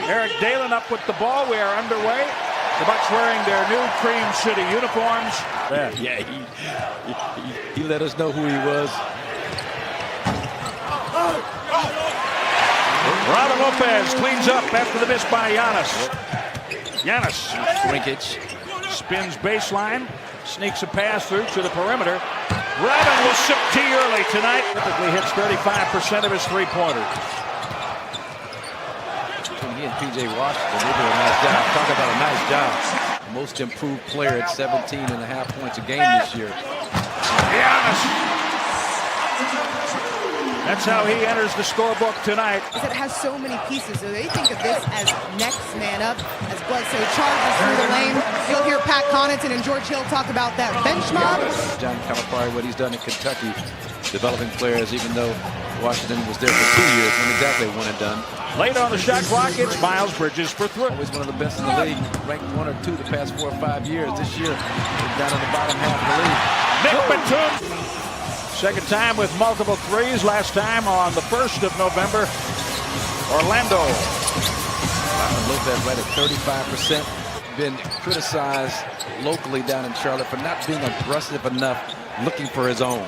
Eric Dalen up with the ball. We are underway. The Bucks wearing their new Cream City uniforms. Yeah, he let us know who he was. Robin Lopez cleans up after the miss by Giannis. Giannis. Shrinkage. Spins baseline. Sneaks a pass through to the perimeter. Robin will sip tea early tonight. Typically hits 35% of his three-pointers. He and P.J. Washington, they do a nice job. Talk about a nice job. Most improved player at 17.5 points a game this year. Giannis. That's how he enters the scorebook tonight. It has so many pieces, so they think of this as next man up, as Bledsoe charges through the lane. You'll hear Pat Connaughton and George Hill talk about that bench mob. John Calipari, what he's done in Kentucky, developing players, even though Washington was there for 2 years, when exactly one and done. Late on the shot clock, it's Miles Bridges for three. Always one of the best in the league, ranked 1 or 2 the past 4 or 5 years. This year, they're down in the bottom half of the league. Nick Batum. Second time with multiple threes. Last time on the 1st of November. Orlando. Lopez right at 35%. Been criticized locally down in Charlotte for not being aggressive enough, looking for his own.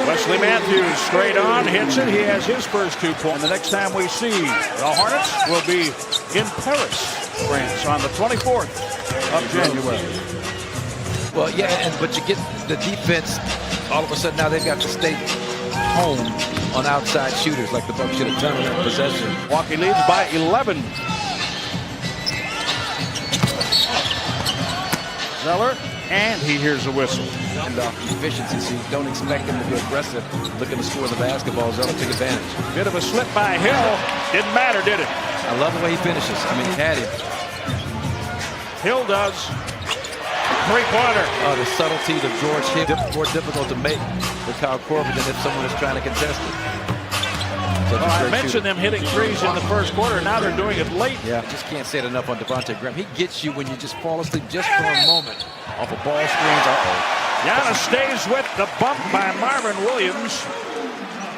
Wesley Matthews straight on, hits it. He has his first 2 points. And the next time we see the Hornets will be in Paris, France, on the 24th of January. Well, yeah, but you get the defense. All of a sudden now they've got to stay home on outside shooters like the Bucks should have done in that possession. Milwaukee leads by 11. Zeller, and he hears a whistle. And efficiency, so you don't expect him to be aggressive, looking to score the basketball. Zeller took advantage. Bit of a slip by Hill. Didn't matter, did it? I love the way he finishes. I mean, he had him. Hill does. Three-pointer. Oh, the subtleties of George Hill, more difficult to make with Kyle Korver than if someone is trying to contest it. Well, I mentioned them hitting threes in the first quarter. Now they're doing it late. Yeah, just can't say it enough on Devontae Graham. He gets you when you just fall asleep just for a moment off of ball screens. Giannis stays with the bump by Marvin Williams.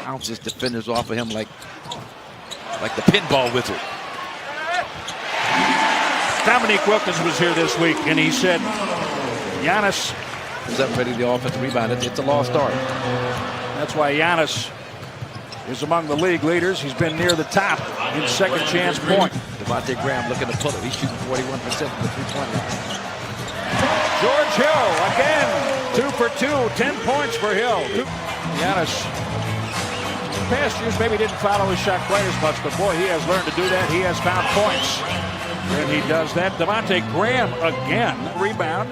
Bounces defenders off of him like the pinball wizard. Dominique Wilkins was here this week, and he said Giannis is up ready to the offensive rebound. It's a lost art. That's why Giannis is among the league leaders. He's been near the top in second chance point. Devontae Graham looking to pull it. He's shooting 41% from the three-point line. George Hill again, 2 for 2, 10 points for Hill. Giannis, in past years maybe didn't follow his shot quite as much, but boy, he has learned to do that. He has found points. And he does that. Devontae Graham again. Rebound.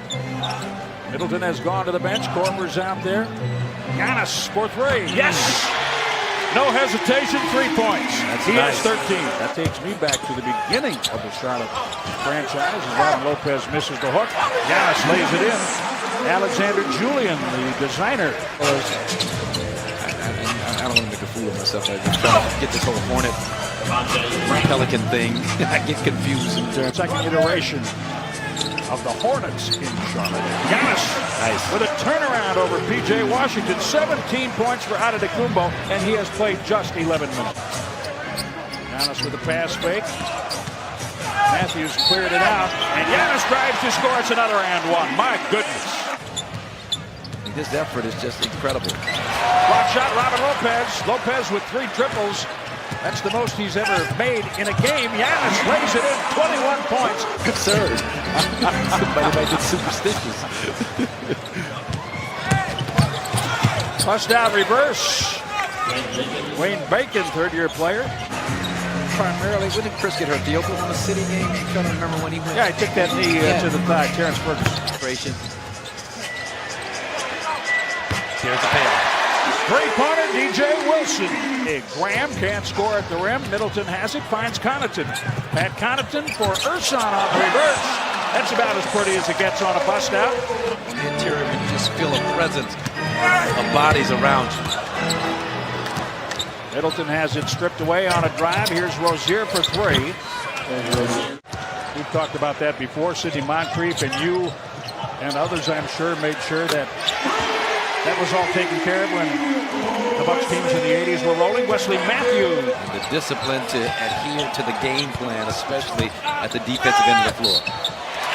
Middleton has gone to the bench. Korver's out there. Giannis for 3. Yes! No hesitation. 3 points. He has 13. That takes me back to the beginning of the Charlotte franchise. Robin Lopez misses the hook. Giannis lays it in. Alexander Julian, the designer. I don't want to make a fool of myself. I just try to get this whole Hornet Pelican thing. I get confused in terms. Second iteration of the Hornets in Charlotte. Giannis with a turnaround over P.J. Washington. 17 points for Antetokounmpo, and he has played just 11 minutes. Giannis with a pass fake. Matthews cleared it out, and Giannis drives to score. It's another and one. My goodness. This effort is just incredible. Block shot, Robin Lopez. Lopez with 3 triples. That's the most he's ever made in a game. Giannis lays it in, 21 points. Absurd. Somebody might get superstitious. Bust out reverse. Wayne Bacon, third-year player. Primarily, when did Chris get hurt? The Oklahoma City game? I'm trying to remember when he went. Yeah, he took that knee to the thigh. Terrence Ferguson. Here's the payoff. Three-pointer, DJ Wilson. Hey, Graham can't score at the rim. Middleton has it, finds Connaughton. Pat Connaughton for Ersan on the reverse. That's about as pretty as it gets on a bust out. On the interior, you just feel a presence of bodies around you. Middleton has it stripped away on a drive. Here's Rozier for 3. We've talked about that before. Sidney Moncrief and you and others, I'm sure, made sure that was all taken care of when the the Bucks teams in the 80s were rolling. Wesley Matthews. The discipline to adhere to the game plan, especially at the defensive end of the floor.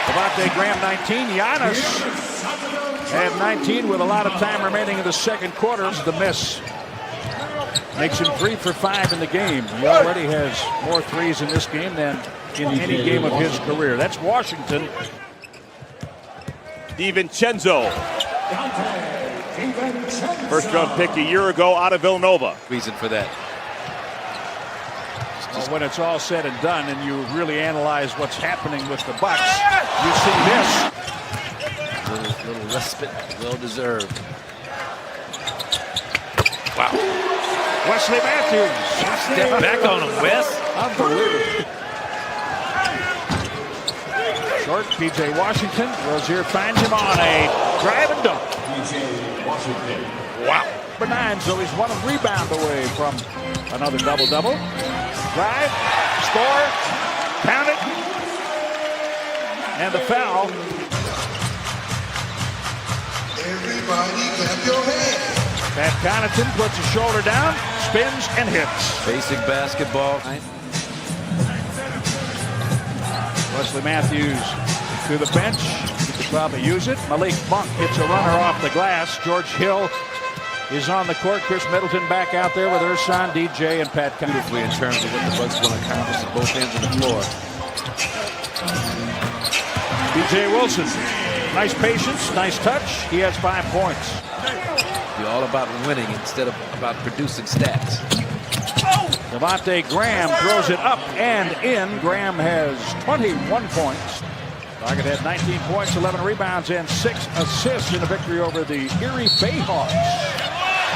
Devontae Graham, 19. Giannis had 19 with a lot of time remaining in the second quarter. The miss makes him 3 for 5 in the game. He already has more threes in this game than in any game of his career. That's Washington. DiVincenzo. First round pick a year ago out of Villanova. Reason for that. When it's all said and done and you really analyze what's happening with the Bucks, you see this. Little respite, well deserved. Wow. Wesley Matthews. Step back on him, Wes. Unbelievable. Short, P.J. Washington. Rozier finds him on a drive and dunk. Wow. Number 9, so he's 1 rebound away from another double-double. Drive, score, count it, and the foul. Everybody clap your hands. Pat Connaughton puts his shoulder down, spins, and hits. Basic basketball. Wesley Matthews to the bench. He could probably use it. Malik Monk hits a runner off the glass. George Hill is on the court. Chris Middleton back out there with Ersan, DJ, and Pat Connaughton. Beautifully in terms of what the Bucks want to accomplish at both ends of the floor. DJ Wilson, nice patience, nice touch. He has 5 points. Be all about winning instead of about producing stats. Devontae Graham throws it up and in. Graham has 21 points. Target had 19 points, 11 rebounds, and 6 assists in a victory over the Erie Bayhawks.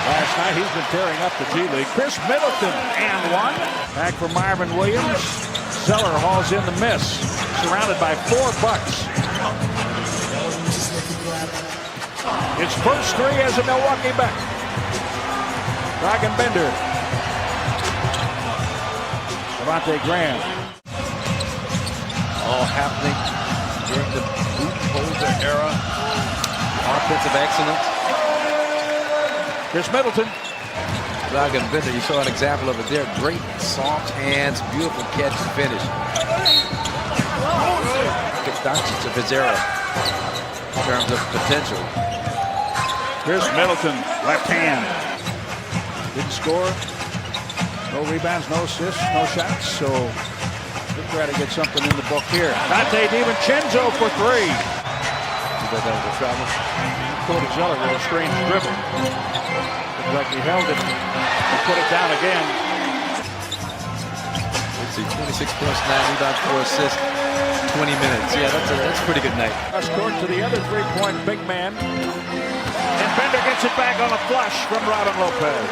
Last night, he's been tearing up the G League. Chris Middleton, and 1. Back for Marvin Williams. Zeller hauls in the miss. Surrounded by 4 Bucks. His first 3 as a Milwaukee Buck. Dragan Bender. Devontae Graham. All happening during the boot holder era. Offensive excellence. Here's Middleton. Dragan Bender, you saw an example of it there. Great soft hands, beautiful catch and finish. Doncic of his era in terms of potential. Here's Middleton, left hand. Didn't score. No rebounds, no assists, no shots. So we'll try to get something in the book here. Dante DiVincenzo for 3. You thought that was a travel? Cody Zeller with a strange dribble. Looked like he held it and put it down again. Let's see, 26 points, 9 rebounds, 4 assists, 20 minutes. Yeah, that's a pretty good night. Scored to the other 3-point big man. And Bender gets it back on a flush from Robin Lopez.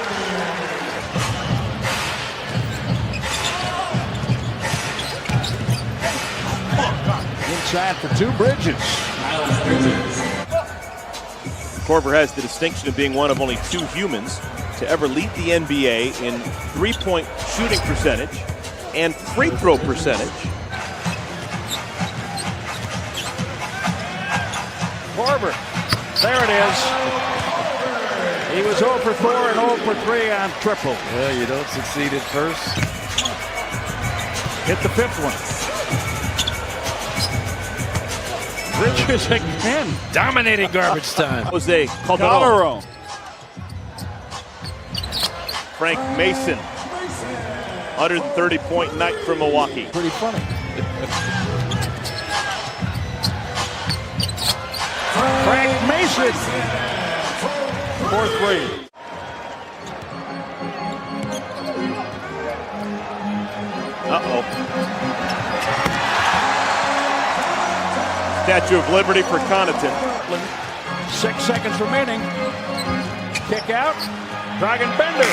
Inside for 2, Bridges. Korver has the distinction of being one of only 2 humans to ever lead the NBA in 3-point shooting percentage and free throw percentage. Korver. There it is. He was 0 for 4 and 0 for 3 on triple. Well, you don't succeed at first. Hit the 5th one. Bridges again. Dominating garbage time. Jose Calderon. Frank Mason. 130-point night from Milwaukee. Pretty funny. Frank Mason. 4-3. Uh-oh. Statue of Liberty for Connaughton. 6 seconds remaining. Kick out. Dragan Bender.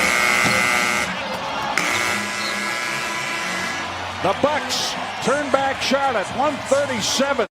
The Bucks turn back Charlotte. 137.